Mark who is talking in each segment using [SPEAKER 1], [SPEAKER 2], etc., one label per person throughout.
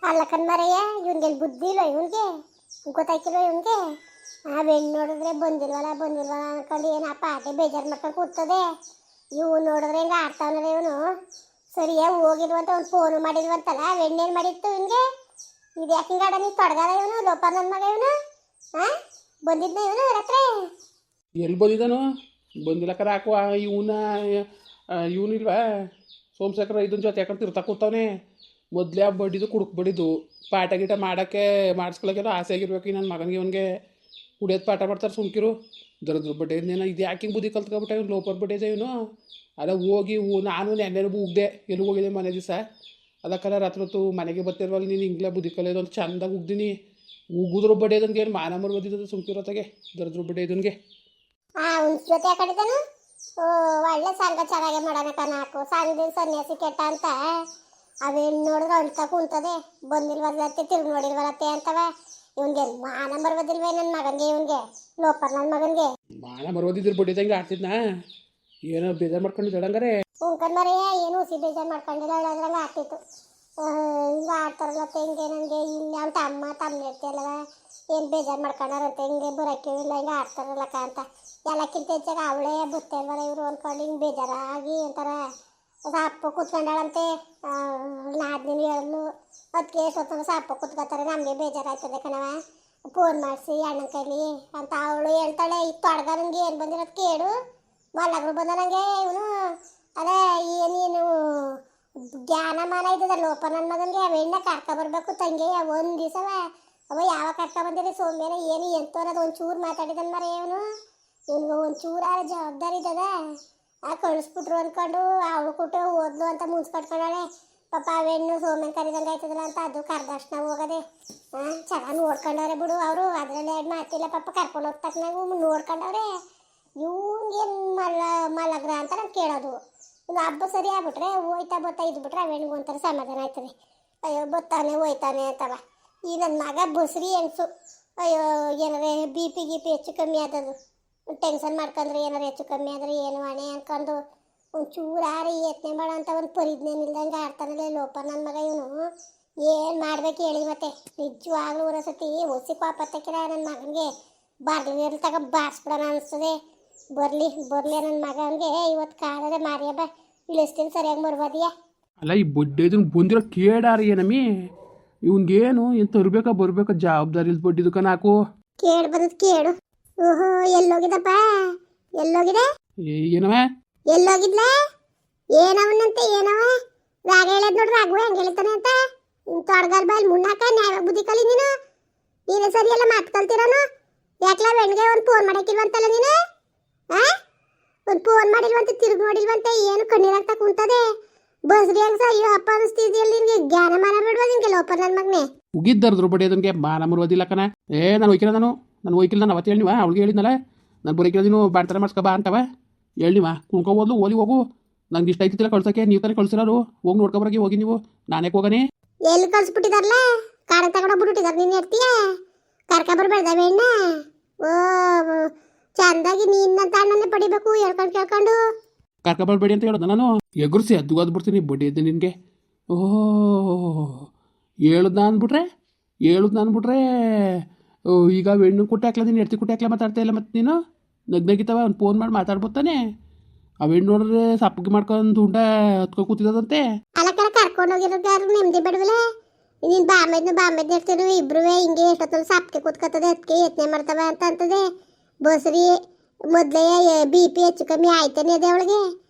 [SPEAKER 1] ಅಲ್ಲ ಕಣ್ಮರಯ್ಯ, ಇವನ್ಗೆ ಬುದ್ಧಿ ಇಲ್ಲ, ಇವನ್ಗೆ ಗೊತ್ತಾಯ್ತಿಲ್ಲ ಇವನ್ಗೆ. ಆ ಹೆಣ್ಣು ನೋಡಿದ್ರೆ ಬಂದಿಲ್ವಲ್ಲ ಅನ್ಕೊಂಡು ಏನಪ್ಪ ಆಟೆ ಬೇಜಾರು ಮಾಡ್ಕೊಂಡು ಕೂರ್ತದೆ. ಇವು ನೋಡಿದ್ರೆ ಹಿಂಗೆ ಆಡ್ತಾವನಲ್ಲ ಇವನು. ಸರಿಯಾಗಿ ಹೋಗಿಲ್ವಂತ ಅವ್ನು ಫೋನು ಮಾಡಿಲ್ವಂತಲ್ಲ, ಹೆಣ್ಣೇನು ಮಾಡಿತ್ತು ಇವನ್ಗೆ? ಇದು ಯಾಕೆ ಹಿಂಗಾಡ ನೀ ತೊಡಗಾರ ಇವನು ಲೋಪ ನನ್ನ ಮಗ ಇವನು? ಹಾಂ ಬಂದಿದ್ನ ಇವನು ಹತ್ರ?
[SPEAKER 2] ಎಲ್ಲಿ ಬಂದಿದ್ದಾನು? ಬಂದಿಲ್ಲ ಕರ ಹಾಕುವ ಇವನ ಇವನಿಲ್ವಾ ಸೋಮಶೇಖರ ಇದನ್ನ ಜೊತೆ ಯಾಕಂತ ತಿರ್ತಾ ಕೂತವನೆ. ಮೊದಲೇ ಆ ಬಡ್ಡಿದು ಕುಡುಕ್ ಬಡಿದು ಪಾಠ ಗೀಟ ಮಾಡೋಕ್ಕೆ ಮಾಡಿಸ್ಕೊಳಕ್ಕೆಲ್ಲ ಆಸೆ ಆಗಿರ್ಬೇಕು ನನ್ನ ಮಗನಿಗೆ. ಇವನಿಗೆ ಕುಡಿಯೋದು ಪಾಠ ಮಾಡ್ತಾರೆ ಸುಮ್ಕಿರು. ದರದ್ರ ಬಡ್ಡೆ ಇನ್ನೇನು ಇದು ಯಾಕೆ ಹಿಂಗೆ ಬುದ್ಧಿ ಕಲ್ತ್ಕೊಬಿಟ್ಟೆ ಇವನು, ಲೋಪರ್ ಬಡ್ಡೆ ಇದೆ ಇವನು. ಅಲ್ಲ ಹೋಗಿ ನಾನು ನೆನ್ನೆನೂ ಉಗ್ದೆ, ಎಲ್ಲಿ ಹೋಗಿದೆ ಮನೆ ದಿವಸ. ಅದಕ್ಕೆಲ್ಲ ರಾತ್ರಿ ಹೊತ್ತು ಮನೆಗೆ ಬರ್ತಿರ್ವಲ್ಲ ನೀನು ಹಿಂಗ್ಲೇ ಬುದ್ಧಿ ಕಲಿಯೋದು ಅಂತ ಚಂದಾಗಿ ಉಗ್ದೀನಿ. ಉಗಿದ್ರು ಬಡ್ಡೆ ಇದನ್ಗೆ ಏನು ಮಾನ ಮರ್ಬೋದಿದ್ದು ಸುಮ್ಕಿರೋತ್ತಾಗೆ ದರದ್ರ ಬಡ್ಡೆ ಇದನ್ಗೆ.
[SPEAKER 1] ಅವ್ನ ಜೊತೆ ಯಾಕಡಿದನು? ಓ ಒಳ್ಳೆ ಸಂಘ ಚೆನ್ನಾಗೆ ಮಾಡೋಣ ಕನಾಕು. ಸಂಘದ ಸನ್ಯಾಸಿ ಕೆಟ್ಟ ಅಂತ ಅವೇನು ನೋಡಿದ್ರೆ ಅಳ್ತಾ ಕುಂತದೆ. ಬಂದಿಲ್ವಲ್ಲತ್ತೆ ತಿರುಗಿ ನೋಡಿಲ್ವಲ್ಲತ್ತೆ ಅಂತವ. ಇವನ್ಗೆ ಮಾನ ಬರೋದಿಲ್ವೇ ನನ್ನ ಮಗನಿಗೆ? ಇವನ್ಗೆ ಲೋಪರ್ ನನ್ನ ಮಗನಿಗೆ
[SPEAKER 2] ಮಾನ ಮರೋದಿದ್ರು ಬಡ್ಡಿದಂಗೆ ಆಡ್ತಿದ್ನಾ? ಏನೋ ಬೇಜಾರು ಮಾಡ್ಕೊಂಡಿದ್ದಾಳಂಗಾರೆ.
[SPEAKER 1] ಉಂಕಂದ್ಮರೆಯ ಏನು ಹುಸಿ ಬೇಜಾರು ಮಾಡ್ಕೊಂಡಿಲ್ಲ, ಹೇಳೋದ್ರಂಗೆ ಆಗ್ತಿತ್ತು. ಹಿಂಗೆ ಆಡ್ತಾರಲ್ಲತ್ತೆ ಹಿಂಗೆ ನನಗೆ ಇಲ್ಲಿ ಅವ್ನ ತಮ್ಮ ಇರ್ತಿಯಲ್ಲವ, ಏನು ಬೇಜಾರು ಮಾಡ್ಕೊಂಡಾರಂತೆ ಹಿಂಗೆ ಬರೋಕ್ಕೆ ಇಲ್ಲ ಹಿಂಗೆ ಆಡ್ತಾರಲ್ಲಕ್ಕ ಅಂತ. ಎಲ್ಲಕ್ಕಿಂತ ಹೆಚ್ಚಾಗ ಅವಳೇ ಬುತ್ತಲ್ವಲ್ಲ ಇವರು ಅಂದ್ಕೊಂಡು ಹಿಂಗೆ ಬೇಜಾರಾಗಿ ಒಂಥರ ಸಾಪ ಕೂತ್ಕೊಂಡಾಳಂತೆ. ನಾದಿನ ಹೇಳಲು ಅದಕ್ಕೆ ಎಷ್ಟೊತ್ತ ಸಾಪ ಕೂತ್ಕೊತಾರೆ, ನಮಗೆ ಬೇಜಾರಾಯ್ತದೆ ಕಣವ, ಫೋನ್ ಮಾಡಿಸಿ ಅಣ್ಣನ ಕೈಲಿ ಅಂತ ಅವಳು ಹೇಳ್ತಾಳೆ. ಇತ್ತು ಅಡ್ಗ ನನಗೆ ಏನು ಬಂದಿರೋದು ಕೇಳು, ಮಲ್ಲಗಳು ಬಂದ ನನಗೆ ಇವನು. ಅದೇ ಏನೇನು ಜ್ಞಾನಮಾನ ಇದ್ದದ ಲೋಪ ನನ್ನ ಮಗನಿಗೆ. ಅವೆಣ್ಣ ಕರ್ಕೊಬರ್ಬೇಕು ತಂಗಿ ಒಂದು ದಿವಸವ. ಅವ ಯಾವ ಕರ್ಕೊಬಂದಿರಿ ಸೋಮ್ಯನ ಏನು ಎಂತೋರದು ಒಂಚೂರು ಮಾತಾಡಿದನ್ ಮರ ಇವನು. ಇವನಿಗೆ ಒಂಚೂರು ಜವಾಬ್ದಾರಿ ಇದ್ದದ. ಕಳಿಸ್ಬಿಟ್ರು ಅಂದ್ಕೊಂಡು ಅವಳು ಕೊಟ್ಟು ಓದ್ಲು ಅಂತ ಮುನ್ಸ್ಕಟ್ಕೊಂಡಾಳೆ. ಪಾಪ ಅವೆಣ್ಣು ಸೋಮ್ಯನ ಕರಿದಂಗೆ ಆಯ್ತದಲ್ಲ ಅಂತ ಅದು ಕರ್ದಕ್ಷಣ ಹೋಗೋದೆ. ಚೆನ್ನಾಗಿ ನೋಡ್ಕೊಂಡವ್ರೆ ಬಿಡು ಅವರು, ಅದರಲ್ಲಿ ಎರಡು ಮಾತಿಲ್ಲ. ಪಾಪ ಕರ್ಕೊಂಡು ಹೋಗ್ತಕ್ಕ ನಾವು ನೋಡ್ಕೊಂಡವ್ರೆ. ಇವ್ನಿಗೇನು ಮಲಗ್ರ ಅಂತ ನಾನು ಕೇಳೋದು. ಇನ್ನು ಹಬ್ಬ ಸರಿ ಆಗ್ಬಿಟ್ರೆ ಹೋಯ್ತಾ ಬತ್ತಾ ಇದ್ಬಿಟ್ರೆ ಅವೆಣ್ಣಿಗೆ ಒಂಥರ ಸಮಾಧಾನ ಆಯ್ತದೆ. ಅಯ್ಯೋ ಬತ್ತಾನೆ ಹೋಯ್ತಾನೆ ಅಂತವ. ಈ ನನ್ನ ಮಗ ಬಸ್ರಿ ಹೆಂಗ್ಸು. ಅಯ್ಯೋ ಏನಾರೇ ಬಿ ಪಿ ಹೆಚ್ಚು ಕಮ್ಮಿ ಆದದು, ಟೆನ್ಷನ್ ಮಾಡ್ಕೊಂಡ್ರೆ ಏನಾರು ಹೆಚ್ಚು ಕಮ್ಮಿ ಆದರೆ ಏನು ಹಣೆ ಅಂದ್ಕೊಂಡು ಒಂಚೂರಾರಿ ಯತ್ನೆ ಮಾಡೋ ಅಂತ ಒಂದು ಪರಿಜ್ಞಾನಿಲ್ದಂಗೆ ಆಡ್ತಾನಲ್ಲ ಲೋಪ ನನ್ನ ಮಗ ಇವನು. ಏನು ಮಾಡ್ಬೇಕು ಹೇಳಿ ಮತ್ತೆ? ನಿಜವಾಗ್ಲೂ ಒಂದೊಂದ್ಸತಿ ಹೊಸಿ ಪಾಪತ್ತಕ್ಕಿರ ನನ್ನ ಮಗನಿಗೆ ಬಾರ್ಲಿ ತಗ ಬಾರಿಸ್ಬಿಡೋಣ ಅನಿಸ್ತದೆ. ಬರಲಿ ನನ್ನ ಮಗನಿಗೆ ಇವತ್ತು ಕಾಲದ ಮಾರಿಯಬ್ಬ ಇಳಿಸ್ತೀನಿ, ಸರಿಯಾಗಿ ಬರ್ಬೋದಿಯಾ?
[SPEAKER 2] ಅಲ್ಲ ಈ ಬಡ್ಡೆ ಇದನ್ನು ಬಂದಿರೋ ಕೇಳಾರ ಏನಮ್ಮಿ ಇವನ್ಗೇನು ಏನು ತರಬೇಕಾ ಬರಬೇಕಾ ಜವಾಬ್ದಾರಿ ಇಲ್ಲಿ ಬಡ್ಡಿದು ಕನಾಕು.
[SPEAKER 1] ಕೇಳು ಬಂದದ್ದು ಕೇಳು. ಓಹೋ ಎಲ್ಲೋಗಿದಪ್ಪ, ಎಲ್ಲೋಗಿದೆ?
[SPEAKER 2] ಏನವ
[SPEAKER 1] ಎಲ್ಲೋಗಿದ್ಲ? ಏನವನಂತೆ ಏನವ? ರಾಗ ಹೇಳದ್ ನೋಡ್ರಿ, ರಾಘವ ಹೆಂಗೆ ಹೇಳ್ತಾನೆ ಅಂತ. ತೊಡಗಲ್ ಬಾಯ್ ಮುನ್ನಾಕ ನ್ಯಾಯ ಬುದ್ಧಿ ಕಲಿ ನೀನು. ನೀನು ಸರಿ ಎಲ್ಲ ಮಾತು ಕಲ್ತಿರೋನು. ಯಾಕಲ ಬೆಣ್ಗೆ ಒಂದು ಫೋನ್ ಮಾಡಕ್ಕಿಲ್ವಂತಲ್ಲ ನೀನು? ಒಂದು ಫೋನ್ ಮಾಡಿಲ್ವಂತೆ, ತಿರುಗಿ ನೋಡಿಲ್ವಂತೆ, ಏನು ಕಣ್ಣೀರಾಗ್ತಾ ಕುಂತದೆ. ಬಸ್ರಿ ಹೆಂಗ್ಸ ಅಯ್ಯೋ ಅಪ್ಪ ಅನಿಸ್ತಿದ್ಯಲ್ಲ ನಿನ್ಗೆ. ಜ್ಞಾನ ಮಾನ ಬಿಡ್ಬೋದು ನಿನ್ಗೆ ಲೋಪ ನನ್ನ ಮಗನೇ.
[SPEAKER 2] ಉಗಿದ್ದರ್ದ್ರು ಬಡಿ ಅದನ್ಗೆ ಮಾನ ಮರೋದಿಲ್ಲ ಕಣ. ನಾನು ಹೋಯ್ಕಿಲ್ಲ, ನಾನು ಹೋಯ್ಕಿಲ್ಲ. ನಾನು ಅವತ್ತು ಹೇಳಿವ ಅವಳಿಗೆ ಹೇಳಿದ್ನಲ್ಲ, ನಾನು ಬರೋಕಿಲ್ಲ ನೀನು ಬಾಣ್ತಾರ ಮಾಡ್ಸ್ಕೊ ಬಾ ಅಂತವ ಹೇಳಿವ. ಕುಣ್ಕೊಬೋದು ಓಲಿ ಹೋಗು, ನಂಗೆ ಇಷ್ಟ ಆಯ್ತಿಲ್ಲ ಕಳ್ಸೋಕ್ಕೆ. ನೀವು ತಾನೇ ಕಳ್ಸಿರೋರು, ಹೋಗಿ ನೋಡ್ಕೊಬರಕ್ಕೆ ಹೋಗಿ ನೀವು. ನಾನೇ ಹೋಗನೆ
[SPEAKER 1] ಎಲ್ಲಿ ಕಳ್ಸ್ಬಿಟ್ಟಿದಾರಲ್ಲ, ಕಾಡ ತಗೊಂಡೋಗ್ಬಿಟ್ಟಿದಾರೆ. ನೀನು ಇರ್ತೀಯ ಕರ್ಕೊಬರ್ಬೇಡ್ದವ ಹೆಣ್ಣ. ಓ ಚಂದಾಗಿ ನಿನ್ನ ಅಣ್ಣನೇ ಪಡಿಬೇಕು ಹೇಳ್ಕೊಂಡು ಕೇಳ್ಕೊಂಡು.
[SPEAKER 2] ಕರ್ಕೊಬರ್ಬೇಡಿ ಅಂತ ಹೇಳೋದು ನಾನು. ಎಗುರಿಸಿ ಅದು ಓದ್ಬಿಡ್ತೀನಿ ಬಡ್ಡಿ ಇದ್ದೆ ನಿನಗೆ. ಓಹ್ ಹೇಳುದ್ನ ಅಂದ್ಬಿಟ್ರೆ ಈಗ ಹೆಣ್ಣು ಕುಟ್ಟಿ ಹಾಕ್ಲ, ನೀನು ಎಡ್ತಿ ಕುಟ್ಟಿ ಹಾಕ್ಲ ಮಾತಾಡ್ತಾ ಇಲ್ಲ. ಮತ್ತು ನೀನು ನಗ್ನಗಿತ್ತವ ಅವ್ನು ಫೋನ್ ಮಾಡಿ ಮಾತಾಡ್ಬೋತಾನೆ. ಆ ಹೆಣ್ಣು ನೋಡ್ರೆ ಸಪ್ಪಗೆ ಮಾಡ್ಕೊಂಡು ಉಂಡ ಹತ್ಕೊ ಕೂತಿದಂತೆ.
[SPEAKER 1] ಅಲ್ಲ ಕರ್ಕೊಂಡು ಹೋಗಿರೋದು ನೆಮ್ಮದಿ ಬಿಡವಲ್ಲ. ನೀನು ಬಾಂಬೆದ್ನ ಇರ್ತೀವಿ ಇಬ್ರು ಹಿಂಗೆ ಎಷ್ಟೊತ್ತಲ್ಲಿ ಸಪ್ಪಗೆ ಕೂತ್ಕೊತದೆ, ಅದಕ್ಕೆ ಯತ್ನೆ ಮಾಡ್ತವೆ ಅಂತ ಅಂತದೆ. ಬಸ್ರಿ ಮೊದಲೇ ಬಿ ಪಿ ಹೆಚ್ಚು ಕಮ್ಮಿ ಆಯ್ತಾನೆ ಅದೇ ಅವಳಿಗೆ.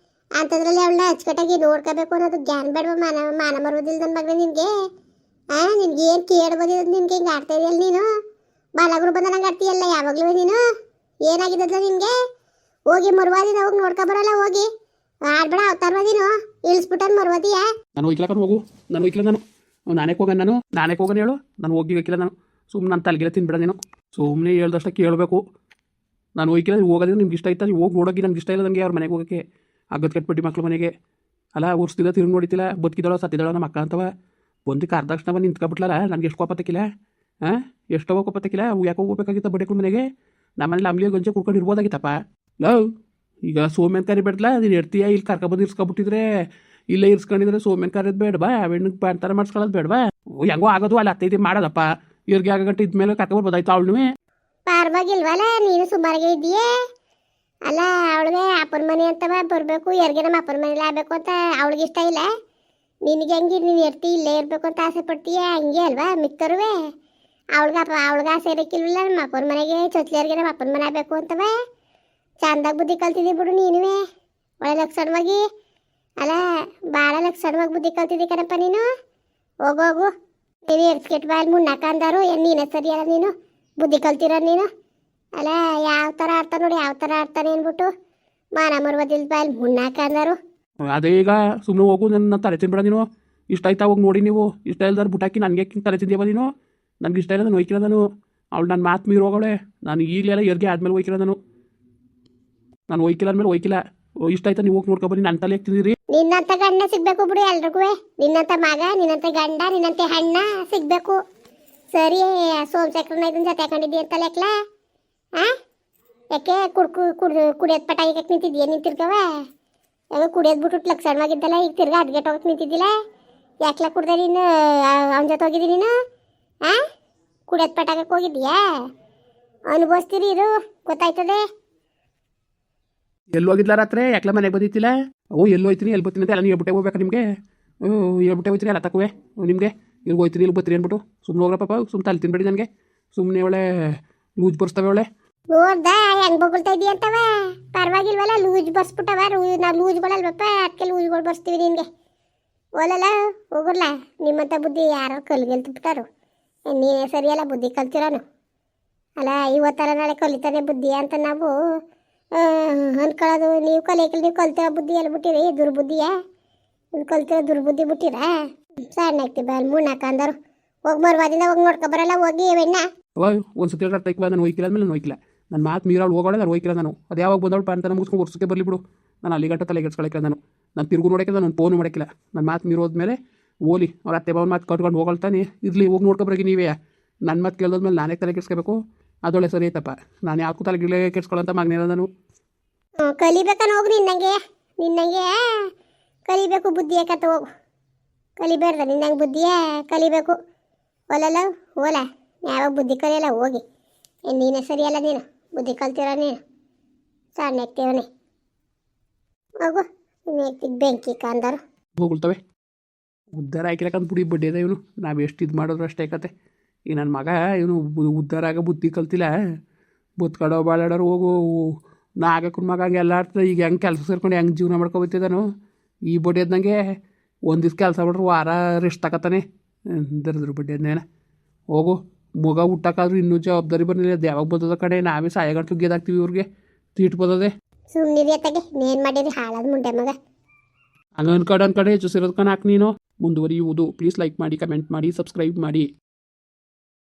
[SPEAKER 1] ಅಂಥದ್ರಲ್ಲಿ ಅವಳನ್ನ ಅಚ್ಚುಕಟ್ಟಾಗಿ ನೋಡ್ಕೋಬೇಕು ಅನ್ನೋದು ಜ್ಞಾನ ಬೇಡವ? ಮಾನ ಮರೋದಿಲ್ಲ ನನ್ನ ಮಗನೇ ನಿನಗೆ. ನಿನ್ಗೆ ಏನು ಕೇಳ್ಬೋದಿಲ್ಲ ನಿನ್ಗೆ. ಹಿಂಗೆ ಆಡ್ತಾ ಇದೆಯಲ್ಲ ನೀನು, ಬಾಲಗರು ಬಂದ ನಂಗೆ ಆಡ್ತೀಯಲ್ಲ ಯಾವಾಗಲೂ ನೀನು. ಏನಾಗಿದ್ದಲ್ಲ ನಿನಗೆ? ಹೋಗಿ ಮರುವಾದಿನ ಹೋಗಿ ನೋಡ್ಕೊಬರಲ್ಲ, ಹೋಗಿ ಆಡ್ಬೇಡ ಅವತಾರ ನೀನು. ಇಳಿಸ್ಬಿಟ್ಟನ್ ಮರುವಾದಿಯ.
[SPEAKER 2] ನಾನು ಹೋಗ್ಲಿಲ್ಲ ಹೋಗು, ನಾನು ಹೋಗ್ಲಿಲ್ಲ. ನಾನೇ ಹೋಗೋಣ ಹೇಳು. ನಾನು ಹೋಗಿಲ್ಲ. ನಾನು ಸುಮ್ಮನೆ ನಾನು ತಲೆಗಿಲ್ಲ ತಿನ್ಬಿಡ. ನೀನು ಸುಮ್ಮನೆ ಹೇಳ್ದಷ್ಟ ಕೇಳಬೇಕು. ನಾನು ಹೋಗಿಲ್ಲ, ಹೋಗೋದ್ರೆ ನಿಮ್ಗೆ ಇಷ್ಟ ಆಯ್ತಾ ಹೋಗಿ ನೋಡೋಗಿ. ನನಗೆ ಇಷ್ಟ ಇಲ್ಲ ನನಗೆ ಅವ್ರ ಮನೆಗೆ ಹೋಗೋಕ್ಕೆ. ಅಗದ್ ಕಟ್ಬಿಟ್ಟು ಮಕ್ಳು ಮನೆಗೆ ಅಲ್ಲ ಉರ್ಸ್ತಿಲ್ಲ, ತಿರುಗಿ ನೋಡಿತಿಲ್ಲ, ಬದುಕಿದಳೋ ಸತ್ತಿದಳೋ ನಮ್ಮ ಅಕ್ಕ ಅಂತವ. ಬಂದು ಅರ್ಧಕ್ಷಣ ನಿಂತ್ಕೊಬಿಟ್ಲಲ್ಲ, ನನಗೆ ಎಷ್ಟು ಕೋಪತ್ತಕ್ಕಿಲ್ಲ. ಎಷ್ಟೋ ಕೋಪತ್ತಕ್ಕಿಲ್ಲ. ಯಾಕೆ ಹೋಗ್ಬೇಕಾಗಿತ್ತ ಬಡ್ಡೆಕ್ಳು ಮನೆಗೆ? ನಮ್ಮನೇಲಿ ಅಂಬ್ಲಿ ಗಂಜೆ ಕುಡ್ಕೊಂಡು ಇರ್ಬೋದಾಗಿತ್ತಪ್ಪ. ಲವ್ ಈಗ ಸೋಮ್ಯನ ಕರಿ ಬೇಡಲ್ಲ, ನೀನು ಇರ್ತೀಯ ಇಲ್ಲಿ ಕರ್ಕೊಬಂದು ಇರ್ಸ್ಕೊಬಿಟ್ಟಿದ್ರೆ, ಇಲ್ಲೇ ಇರ್ಸ್ಕೊಂಡಿದ್ರೆ ಸೋಮ್ಯನ ಕರೆಯೋದು ಬೇಡವಾ? ಹೆಣ್ಣಿಗೆ ಬಾಣ್ತಾರ ಮಾಡಿಸ್ಕೊಳ್ಳೋದು ಬೇಡವಾ? ಹೆಂಗೋ ಆಗೋದು ಅಲ್ಲ ಅತ್ತೈತಿ ಮಾಡೋದಪ್ಪ ಇವ್ರಿಗೆ ಆಗಂಟು ಇದ್ಮೇಲೆ ಕರ್ಕೊಬರ್ಬೋದಾಯ್ತು ಅವಳು.
[SPEAKER 1] ಪರವಾಗಿಲ್ವಲ್ಲ ನೀನು ಸುಮಾರಿಗೆ ಇದೆಯೇ ಅಲ್ಲ. ಅವಳಿಗೆ ಅಪ್ಪನ ಮನೆ ಅಂತವ ಬರಬೇಕು, ಯಾರಿಗೆ ನಮ್ಮ ಅಪ್ಪನ ಮನೇಲಿ ಆಗಬೇಕು ಅಂತ ಅವಳಿಗೆ ಇಷ್ಟ ಇಲ್ಲ. ನಿನಗೆ ಹೆಂಗೆ ನೀನು ಇರ್ತಿ ಇಲ್ಲೇ ಇರಬೇಕು ಅಂತ ಆಸೆ ಪಡ್ತೀಯ ಹಂಗೆ ಅಲ್ವಾ ಮಿಕ್ಕರುವೆ. ಅವಳಿಗೆ ಆಸೆ ಇರೋಕ್ಕಿಲ್ವಲ್ಲ ನಮ್ಮ ಅಪ್ಪನ ಮನೆಗೆ ಚೊಚ್ಲಿಯರಿಗೆ ನಮ್ಮ ಅಪ್ಪನ ಮನೆ ಆಗಬೇಕು ಅಂತವ. ಚಂದಾಗಿ ಬುದ್ಧಿ ಕಲ್ತಿದ್ದಿ ಬಿಡು ನೀನುವೆ, ಒಳ್ಳೆ ಲಕ್ಷಣವಾಗಿ. ಅಲ್ಲ ಭಾಳ ಲಕ್ಷಣವಾಗಿ ಬುದ್ಧಿ ಕಲ್ತಿದ್ದಿ ಕಣಪ್ಪ ನೀನು. ಹೋಗು ನೀನು ಎರ್ಸ್ಕೆಟ್ ಬಾಯಲ್ಲಿ ಮುನ್ನಾಕ ಅಂದಾರು ಏನು ನೀನೇ ಸರಿಯಲ್ಲ ನೀನು ಬುದ್ಧಿ ಕಲ್ತಿರೋ ನೀನು. ಅಲ್ಲ ಯಾವ ಥರ ಆಡ್ತಾನೆ ನೋಡಿ, ಯಾವ ಥರ ಆಡ್ತಾನೆ ಅಂದ್ಬಿಟ್ಟು ಮಾನ ಮರ್ವದಿಲ್ ಬಾಯಲ್ಲಿ ಮುನ್ನಾಕ ಅಂದಾರು.
[SPEAKER 2] ಅದೇ ಈಗ ಸುಮ್ಮನೆ ಹೋಗು, ನನ್ನ ತಲೆ ತಿನ್ಬೇಡ ನೀನು. ಇಷ್ಟ ಆಯ್ತಾ ಹೋಗಿ ನೋಡಿ ನೀವು. ಇಷ್ಟ ಇಲ್ದಾರ ಬುಟ್ಟಾಕಿ ನನಗೆ ತಲೆ ತಿಂದೇವ ನೀನು. ನನಗೆ ಇಷ್ಟ ಇಲ್ಲ ನಾನು ಹೋಯ್ಕಿಲ್ಲ ನಾನು. ಅವಳು ನನ್ನ ಮಾತು ಮೀರಿ ಹೋಗೋಳೆ. ನಾನು ಈಗಲೆಲ್ಲ ಎರ್ಗೆ ಆದ್ಮೇಲೆ ಹೋಯ್ಕಿಲ್ಲ ನಾನು ಹೋಯ್ಕಿಲ್ಲ ಅಂದಮೇಲೆ ಹೋಯ್ಕಿಲ್ಲ. ಇಷ್ಟ ಆಯ್ತಾ ನೀವು ಹೋಗಿ ನೋಡ್ಕೊಬನ್ನಿ, ನನ್ನ ತಲೆ ತಿಂದಿರಿ.
[SPEAKER 1] ನಿನ್ನಂತ ಗಂಡ ಸಿಗ್ಬೇಕು ಬಿಡು ಎಲ್ರಿಗೂ. ನಿನ್ನಂತ ಮಗ, ನಿನ್ನಂತ ಗಂಡ, ನಿನ್ನಂತೆ ಹಣ್ಣ ಸಿಗ್ಬೇಕು. ಸರಿ ಸೋಮಶೇಖರನ ಇದನ್ನ ಜೊತೆ ಹಾಕೊಂಡಿದ್ದಿ ಅಂತ ಲೆಕ್ಕಲ. ಯಾಕೆ ಕುಡಿಯೋದು ಪಟ ಈಗ ನಿಂತಿದ್ದೀಯ ನಿಂತಿರ್ಗವ? ಯಾವಾಗ ಕುಡಿಯೋದು ಬಿಟ್ಟು ಲಕ್ಷಣವಾಗಿದ್ದಲ್ಲ, ಈಗ ತಿರ್ಗಾ ಅದ್ಗೆಟ್ ಹೋಗಕ್ಕೆ ನಿಂತಿದ್ದಿಲ್ಲ. ಯಾಕ್ಲ ಕುಡ್ದೆ ನೀನು ಅವನ ಜೊತೆ ಹೋಗಿದ್ದಿ ನೀನು? ಕುಡಿಯೋದು ಪಟಾಕಕ್ಕೆ ಹೋಗಿದ್ದೀಯಾ? ಅನುಭವಿಸ್ತೀರಿ ಇರು, ಗೊತ್ತಾಯ್ತದೆ.
[SPEAKER 2] ಎಲ್ಲಿ ಹೋಗಿದ್ಲ ರಾತ್ರಿ? ಯಾಕ್ಲ ಮನೆಗೆ ಬಂದಿತ್ತಿಲ್ಲ? ಎಲ್ಲಿ ಹೋಯ್ತೀನಿ ಎಲ್ಲಿ ಬರ್ತೀನಿ ಅಂತ ಎಲ್ಲ ನೀವು ಹೇಳ್ಬಿಟ್ಟೆ ಹೋಗ್ಬೇಕಾ ನಿಮಗೆ? ಹೇಳ್ಬಿಟ್ಟೆ ಹೋಯ್ತೀನಿ ಎಲ್ಲ ತಕ್ಕುವೆ ನಿಮಗೆ. ಇಲ್ಲಿ ಹೋಯ್ತೀನಿ ಇಲ್ಲಿ ಬರ್ತೀನಿ ಅಂದ್ಬಿಟ್ಟು ಸುಮ್ಮನೆ ಹೋಗ್ರ ಪಾಪ. ಸುಮ್ಮನೆ ತಲೆ ತಿನ್ಬೇಡಿ ನನಗೆ. ಸುಮ್ಮನೆ ಒಳ್ಳೆ ಲೂಜ್ ಬರ್ಸ್ತವೆ ಒಳ್ಳೆ.
[SPEAKER 1] ನೋಡ್ದ ಹೆಂಗ್ ಬೊಗಳ್ತಾ ಇದೀಯ ಅಂತವ? ಪರವಾಗಿಲ್ವಲ್ಲ ಲೂಜ್ ಬರ್ಸ್ಬಿಟ್ಟವ. ನಾವು ಲೂಜ್ ಬರಲ್ವಪ್ಪ, ಅದಕ್ಕೆ ಲೂಜ್ಗಳು ಬರ್ಸ್ತೀವಿ ನಿನಗೆ. ಓಲಲ್ಲ ಹೋಗಲ್ಲ, ನಿಮ್ಮಂಥ ಬುದ್ಧಿ ಯಾರೋ ಕಲ್ಗೆಲ್ತಿಬಿಟ್ಟಾರು. ನೀನೇ ಸರಿಯಲ್ಲ ಬುದ್ಧಿ ಕಲ್ತಿರೋನು. ಅಲ್ಲ ಇವತ್ತರ ನಾಳೆ ಕಲಿತಾನೆ ಬುದ್ಧಿ ಅಂತ ನಾವು ಅನ್ಕೊಳ್ಳೋದು. ನೀವು ನೀವು ಕಲ್ತಿರೋ ಬುದ್ಧಿ ಎಲ್ಲ ಬಿಟ್ಟಿರಿ ದುರ್ಬುದ್ಧಿಯ. ಕಲ್ತಿರೋ ದುರ್ಬುದ್ಧಿ ಬಿಟ್ಟಿರ ಸಣ್ಣ ಆಗ್ತಿ ಬಾಲ್ ಮೂರ್ನಾಕ ಅಂದರು. ಹೋಗಿ ಮರ್ವಾದಿಂದ ಹೋಗಿ ನೋಡ್ಕೊಬರಲ್ಲ ಹೋಗಿ ಬೆಣ್ಣ.
[SPEAKER 2] ಒಂದು ಸತಿ ಹೇಳ್ತಾ ನಾನು ಹೋಯ್ಕಿಲ್ಲ ಅಂದಮೇಲೆ ನಾನು ಹೋಯ್ಕಿಲ್ಲ. ನನ್ನ ಮಾತು ಮೀರಾಳು ಹೋಗೋಳೆ, ನಾನು ಹೋಯ್ಕಿಲ್ಲ ನಾನು. ಅದು ಯಾವಾಗ ಬಂದವಳು ಪಾಂತನ ಮುಗಿಸ್ಕೊಂಡು ವರ್ಷಕ್ಕೆ ಬರಲಿ ಬಿಡು. ನಾನು ಅಲ್ಲಿ ಗಂಟ ತಲೆಗೆಡ್ಸ್ಕೊಳಕ್ಕಿಲ್ಲ ನಾನು ತಿರುಗು ನೋಡೋಕ್ಕಿಲ್ಲ, ನಾನು ಫೋನು ಮಾಡೋಕ್ಕಿಲ್ಲ. ನನ್ನ ಮಾತು ಮೀರೋದ್ಮೇಲೆ ಓಲಿ ಅವ್ರ ಅತ್ತೆ ಬಾವನ ಮಾತು ಕಟ್ಕೊಂಡು ಹೋಗಳ್ತಾನೆ ಇರಲಿ. ಹೋಗಿ ನೋಡ್ಕೊಬ್ರಿಗೆ ನೀವೇ. ನನ್ನ ಮಾತು ಕೇಳೋದ್ಮೇಲೆ ನಾನೇ ತಲೆ ಕೆಡ್ಸ್ಕೋಬೇಕು? ಅದೊಳ್ಳೆ ಸರಿ ಐತಪ್ಪ. ನಾನು ಯಾಕೂ ತಲೆ ಗಿಳೆ ಕೆಡ್ಸ್ಕೊಳ್ಳೋಂಥ ಮಗನೇನ ನಾನು.
[SPEAKER 1] ಕಲಿಬೇಕನ್ನ ಹೋಗಿ ನಿನ್ನಂಗೆ ಕಲಿಬೇಕು ಬುದ್ಧಿ ಯಾಕತ್ತ ಹೋಗು. ಕಲಿಬೇಡ್ದ ನಿನ್ನಂಗೆ ಬುದ್ಧಿಯೇ ಕಲಿಬೇಕು. ಓಲಲ್ಲ ಓಲ ಯಾವಾಗ ಬುದ್ಧಿ ಕಲಿಯಲ್ಲ ಹೋಗಿ. ನೀನೇ ಸರಿಯಲ್ಲ ನೀನು ಬುದ್ಧಿ ಕಲ್ತಿರೋ ನೀನು. ಸಣ್ಣ ಆಗ್ತೀವನೇ ಹೋಗು. ನೀನು ಬೆಂಕಿ ಕಾಂದರು
[SPEAKER 2] ಹೋಗುಳ್ತವೆ. ಉದ್ಧಾರ ಹಾಕಿರಕಂತ ಬುಡಿ ಬಡ್ಡಿ ಅದ ಇವನು. ನಾವು ಎಷ್ಟು ಇದು ಮಾಡಿದ್ರು ಅಷ್ಟೇ ಕತೆ. ಈ ನನ್ನ ಮಗ ಇವನು ಉದ್ಧಾರ ಆಗ ಬುದ್ಧಿ ಕಲ್ತಿಲ್ಲ. ಬುತ್ಕಡೋ ಬಾಳಾಡೋರು ಹೋಗು ನಾಗಕ್ಕನ ಮಗ ಹಂಗೆ ಎಲ್ಲ ಆಡ್ತದೆ. ಈಗ ಹೆಂಗೆ ಕೆಲಸ ಸೇರ್ಕೊಂಡು ಹೆಂಗೆ ಜೀವನ ಮಾಡ್ಕೊಬತ್ತಿದ್ದಾನು ಈ ಬಡ್ಡಿ ಅದ್ನಂಗೆ. ಒಂದು ದಿವ್ಸ ಕೆಲಸ ಬಿಟ್ರೆ ವಾರ ರೆಸ್ಟ್ ತಗೋತಾನೆ. ದರಿದ್ರು ಬಡ್ಡಿ ಅದನ್ನೇನ. ಹೋಗು ಮಗ ಹುಟ್ಟಕ್ಕಾದ್ರೂ ಇನ್ನೂ ಜವಾಬ್ದಾರಿ ಬರಲಿಲ್ಲ. ಅದು ಯಾವಾಗ ಬರ್ತದ ಕಡೆ ನಾವೇ ಸಾಯಗಂಟ್ಲು ಗೆದಾಗ್ತೀವಿ ಇವ್ರಿಗೆ. ತೀಟ್ ಬರ್ತದೆ.
[SPEAKER 1] ಸುಮ್ಮನಿರಿ ಅತ್ತಾಗೆ ನೇನು ಮಾಡಿರಿ ಹಾಳಾದ ಮುಂಡೆ ಮಗ.
[SPEAKER 2] ಹಂಗೆ ಅನ್ಕಡೆ ಹೆಚ್ಚು ಸೇರೋದ್ಕೊಂಡು ಹಾಕಿ ನೀನು ಮುಂದುವರಿಯುವುದು. ಪ್ಲೀಸ್ ಲೈಕ್ ಮಾಡಿ, ಕಮೆಂಟ್ ಮಾಡಿ, ಸಬ್ಸ್ಕ್ರೈಬ್ ಮಾಡಿ.